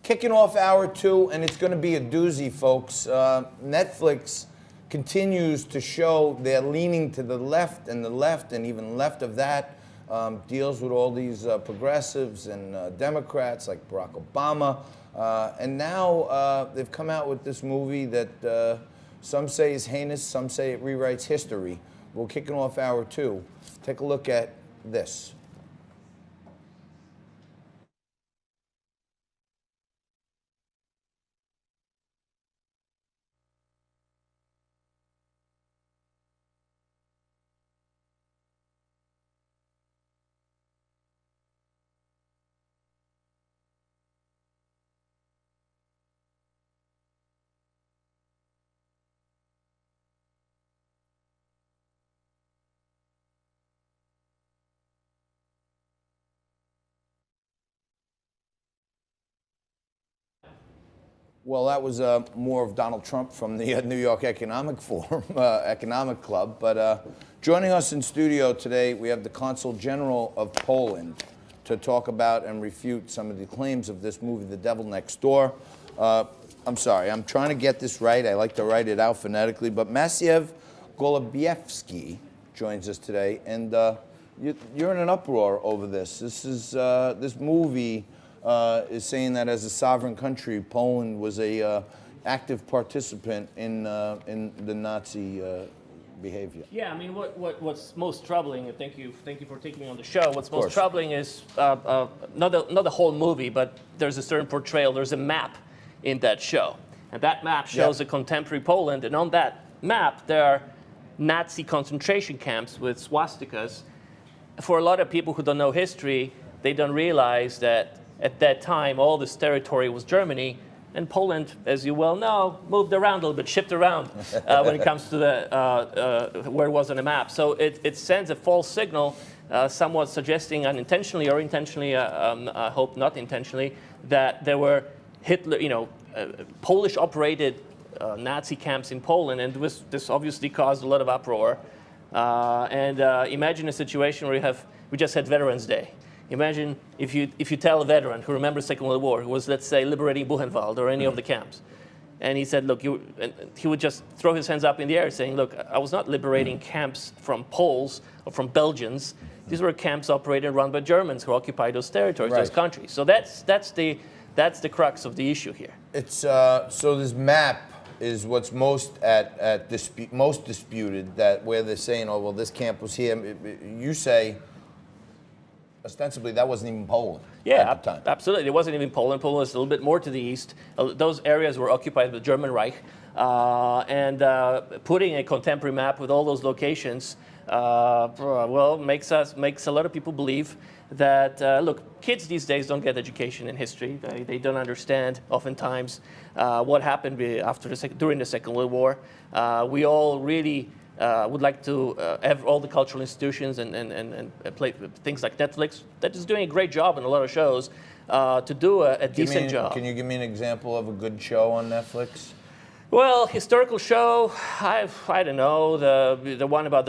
kicking off hour 2, and it's going to be a doozy, folks. Netflix continues to show they're leaning to the left, and even left of that. Deals with all these progressives and Democrats like Barack Obama. And now they've come out with this movie that some say is heinous, some say it rewrites history. We're kicking off hour 2. Take a look at this. Well, that was more of Donald Trump from the New York Economic Forum, Economic Club. But joining us in studio today, we have the Consul General of Poland to talk about and refute some of the claims of this movie, The Devil Next Door. I'm sorry, I'm trying to get this right. I like to write it out phonetically. But Maciej Golubiewski joins us today, and you're in an uproar over this. This movie is saying that as a sovereign country, Poland was a active participant in the Nazi behavior. Yeah, I mean, what's most troubling, and thank you for taking me on the show. What's most troubling is not the whole movie, but there's a certain portrayal. There's a map in that show, and that map shows a contemporary Poland, and on that map there are Nazi concentration camps with swastikas. For a lot of people who don't know history, they don't realize that at that time, all this territory was Germany, and Poland, as you well know, moved around a little bit, shifted around when it comes to where it was on the map. So it sends a false signal, somewhat suggesting unintentionally or intentionally, I hope not intentionally, that there were Polish-operated Nazi camps in Poland, and this obviously caused a lot of uproar. Imagine a situation where we just had Veterans Day. Imagine if you tell a veteran who remembers the Second World War, who was, let's say, liberating Buchenwald or any of the camps, and he said, look, he would just throw his hands up in the air saying, look, I was not liberating camps from Poles or from Belgians. These were camps operated and run by Germans who occupied those territories, those countries. So that's the crux of the issue here. It's so this map is what's most disputed, that where they're saying, oh well, this camp was here. You say, ostensibly, that wasn't even Poland at the time. Absolutely. It wasn't even Poland. Poland was a little bit more to the east. Those areas were occupied by the German Reich. Putting a contemporary map with all those locations, makes a lot of people believe that, look, kids these days don't get education in history. They don't understand, oftentimes, what happened during the Second World War. We all really would like to have all the cultural institutions and play things like Netflix, that is doing a great job in a lot of shows, to do a decent job. Can you give me an example of a good show on Netflix? Well, historical show, I don't know, the one about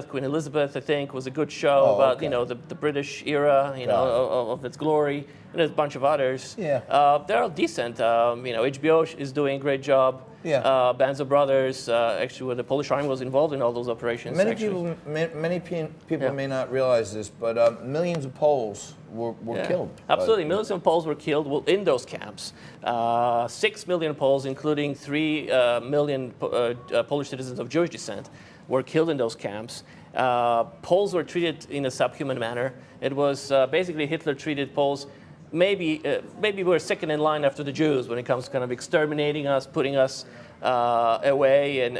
Queen Elizabeth, I think, was a good show about, the British era, of its glory, and there's a bunch of others. Yeah. They're all decent. HBO is doing a great job. Yeah. Banzo Brothers, actually, where the Polish army was involved in all those operations. Many people may not realize this, but millions of Poles were killed. Absolutely, millions of Poles were killed in those camps. 6 million Poles, including 3 million Polish citizens of Jewish descent, were killed in those camps. Poles were treated in a subhuman manner. It was basically Hitler treated Poles. Maybe we're second in line after the Jews when it comes to kind of exterminating us, putting us away, and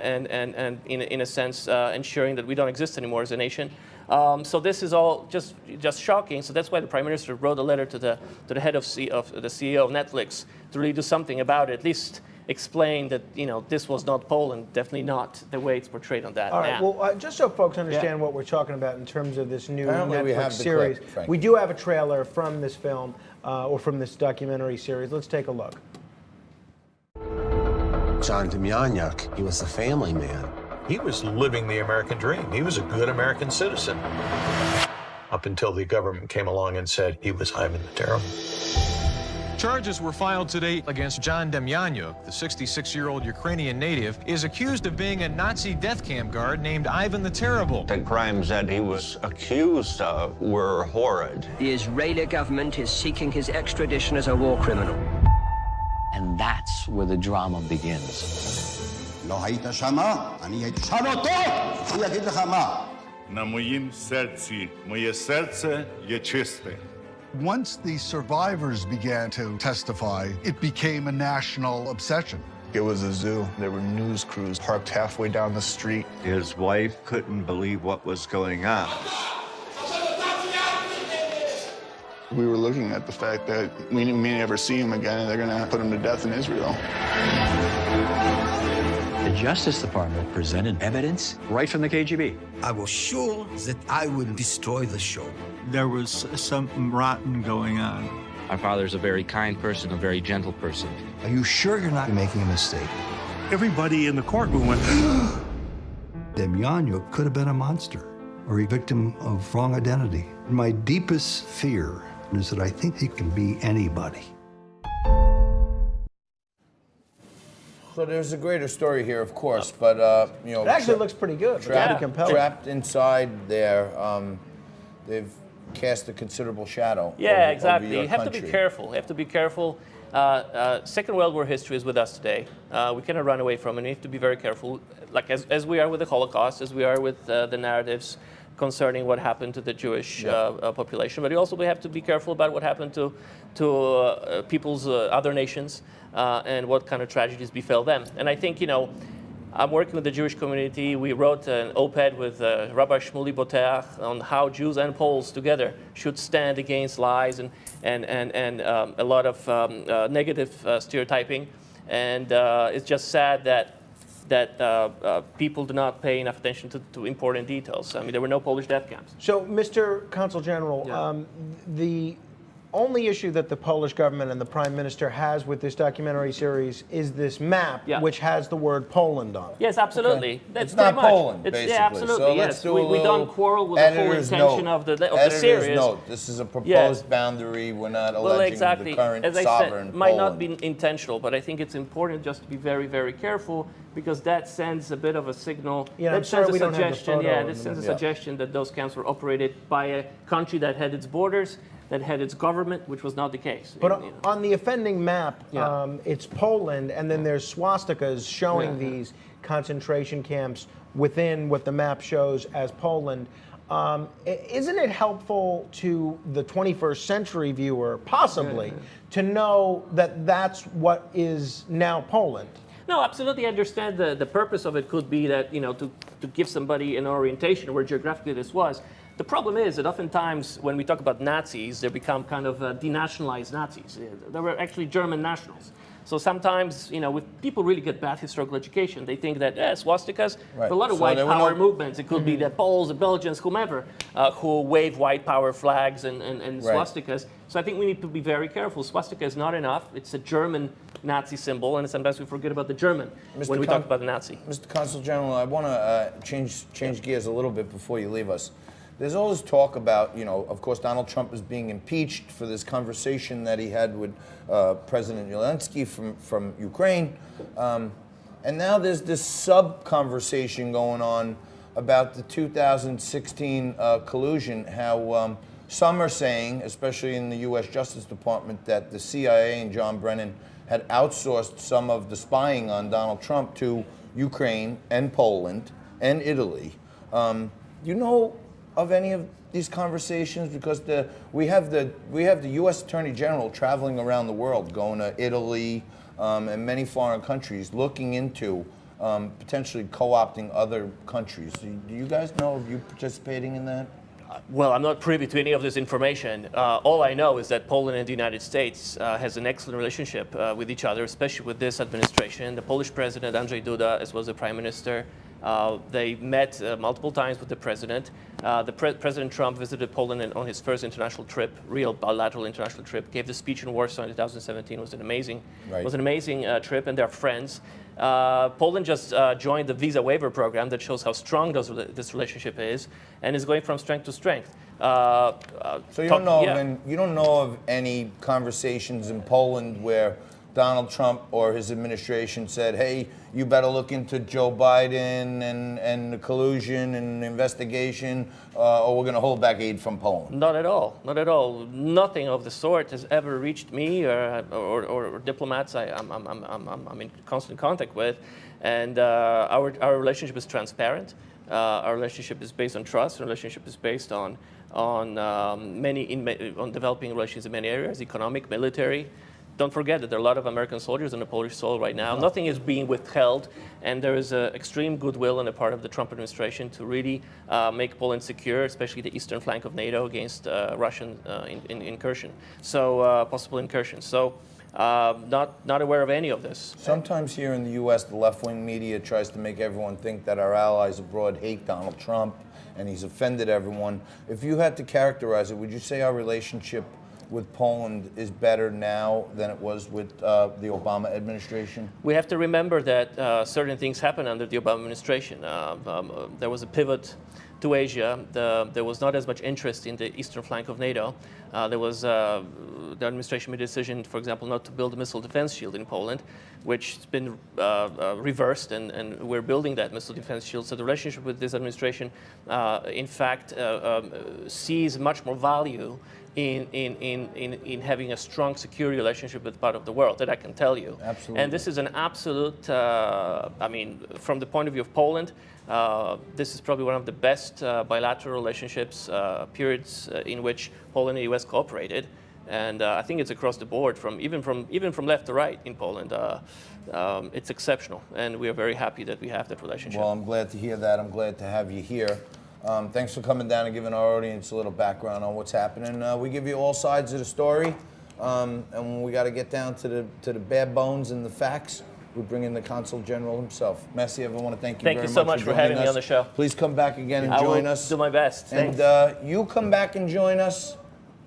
in a sense ensuring that we don't exist anymore as a nation. So this is all just shocking. So that's why the Prime Minister wrote a letter to the head of the CEO of Netflix to really do something about it, at least explain that this was not Poland, definitely not the way it's portrayed on that map. All right, well, just so folks understand what we're talking about in terms of this new Netflix series, we do have a trailer from this film, or from this documentary series. Let's take a look. John Demjanjuk, he was a family man. He was living the American dream. He was a good American citizen. Up until the government came along and said he was Ivan the Terrible. Charges were filed today against John Demyanyuk. The 66-year-old Ukrainian native is accused of being a Nazi death camp guard named Ivan the Terrible. The crimes that he was accused of were horrid. The Israeli government is seeking his extradition as a war criminal. And that's where the drama begins. На моїм серці, моє серце є чисте. Once the survivors began to testify, it became a national obsession. It was a zoo. There were news crews parked halfway down the street. His wife couldn't believe what was going on. We were looking at the fact that we may never see him again, and they're going to put him to death in Israel. The Justice Department presented evidence right from the KGB. I was sure that I would destroy the show. There was something rotten going on. My father's a very kind person, a very gentle person. Are you sure you're not making a mistake? Everybody in the courtroom went, Demyanyuk could have been a monster or a victim of wrong identity. My deepest fear is that I think he can be anybody. So there's a greater story here, of course, but you know, it actually looks pretty good. Trapped inside there, they've cast a considerable shadow. Yeah, exactly. Over your you have country. to be careful. You have to be careful. Second World War history is with us today. We cannot run away from it. You have to be very careful, like as we are with the Holocaust, as we are with the narratives concerning what happened to the Jewish population. But you also have to be careful about what happened to people's other nations and what kind of tragedies befell them. And I think, you know, I'm working with the Jewish community. We wrote an op-ed with Rabbi Shmuley Boteach on how Jews and Poles together should stand against lies and a lot of negative stereotyping. And it's just sad that people do not pay enough attention to important details. I mean, there were no Polish death camps. So, Mr. Consul General, the only issue that the Polish government and the Prime Minister has with this documentary series is this map, which has the word Poland on it. Yes, absolutely. Okay. That's it's not much. Poland, basically. Yeah, absolutely. So yes, let's do we don't quarrel with the full intention of the series. Note. This is a proposed boundary. We're not alleging the current as sovereign I said, might Poland. not be intentional, but I think it's important just to be very, very careful because that sends a bit of a signal. Yeah, that I'm sorry sends we a don't have the suggestion. photo Yeah, in this the sends a middle. suggestion that those camps were operated by a country that had its borders, that had its government, which was not the case. But on the offending map, it's Poland, and then there's swastikas showing these concentration camps within what the map shows as Poland. Isn't it helpful to the 21st century viewer, possibly, to know that that's what is now Poland? No, absolutely. I understand the purpose of it could be that, you know, to give somebody an orientation where geographically this was. The problem is that oftentimes when we talk about Nazis, they become kind of denationalized Nazis. They were actually German nationals. So sometimes, you know, with people really get bad historical education, they think that swastikas, a lot of white power movements. It could be the Poles, the Belgians, whomever, who wave white power flags and swastikas. So I think we need to be very careful. Swastika is not enough. It's a German Nazi symbol, and sometimes we forget about the German when we talk about the Nazi. Mr. Consul General, I want to change gears a little bit before you leave us. There's all this talk about, you know, of course, Donald Trump is being impeached for this conversation that he had with President Zelensky from Ukraine. And now there's this sub-conversation going on about the 2016 collusion, how some are saying, especially in the U.S. Justice Department, that the CIA and John Brennan had outsourced some of the spying on Donald Trump to Ukraine and Poland and Italy. You know of any of these conversations? Because we have the U.S. Attorney General traveling around the world, going to Italy and many foreign countries, looking into potentially co-opting other countries. Do you guys know of you participating in that? Well, I'm not privy to any of this information. All I know is that Poland and the United States has an excellent relationship with each other, especially with this administration. The Polish president, Andrzej Duda, as well as the prime minister, They met multiple times with the president. President Trump visited Poland on his first international trip, real bilateral international trip. Gave the speech in Warsaw in 2017. It was an amazing, trip, and they're friends. Poland just joined the visa waiver program that shows how strong this relationship is, and is going from strength to strength. So you don't know of any conversations in Poland where Donald Trump or his administration said, "Hey, you better look into Joe Biden and the collusion and the investigation, or we're going to hold back aid from Poland"? Not at all. Not at all. Nothing of the sort has ever reached me or diplomats I'm in constant contact with, and our relationship is transparent. Our relationship is based on trust. Our relationship is based on developing relations in many areas, economic, military. Don't forget that there are a lot of American soldiers on the Polish soil right now. Nothing is being withheld, and there is extreme goodwill on the part of the Trump administration to really make Poland secure, especially the eastern flank of NATO against Russian incursion. So possible incursion. So not aware of any of this. Sometimes here in the U.S., the left-wing media tries to make everyone think that our allies abroad hate Donald Trump, and he's offended everyone. If you had to characterize it, would you say our relationship with Poland is better now than it was with the Obama administration? We have to remember that certain things happened under the Obama administration. There was a pivot to Asia. There was not as much interest in the eastern flank of NATO. The administration made a decision, for example, not to build a missile defense shield in Poland, which has been reversed, and we're building that missile defense shield. So the relationship with this administration, in fact, sees much more value in having a strong security relationship with part of the world, that I can tell you. Absolutely. And this is an absolute, from the point of view of Poland, this is probably one of the best bilateral relationships, periods in which Poland and the U.S. cooperated. And I think it's across the board, even from left to right in Poland. It's exceptional, and we are very happy that we have that relationship. Well, I'm glad to hear that. I'm glad to have you here. Thanks for coming down and giving our audience a little background on what's happening. We give you all sides of the story, and when we got to get down to the bare bones and the facts, we bring in the Consul General himself. Messi, I want to thank you very much. Thank you so much for having me on the show. Please come back again and join us. I will do my best. Thanks. And you come back and join us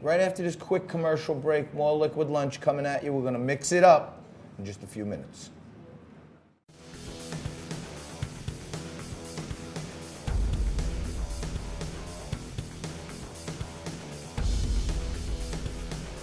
right after this quick commercial break. More Liquid Lunch coming at you. We're going to mix it up in just a few minutes.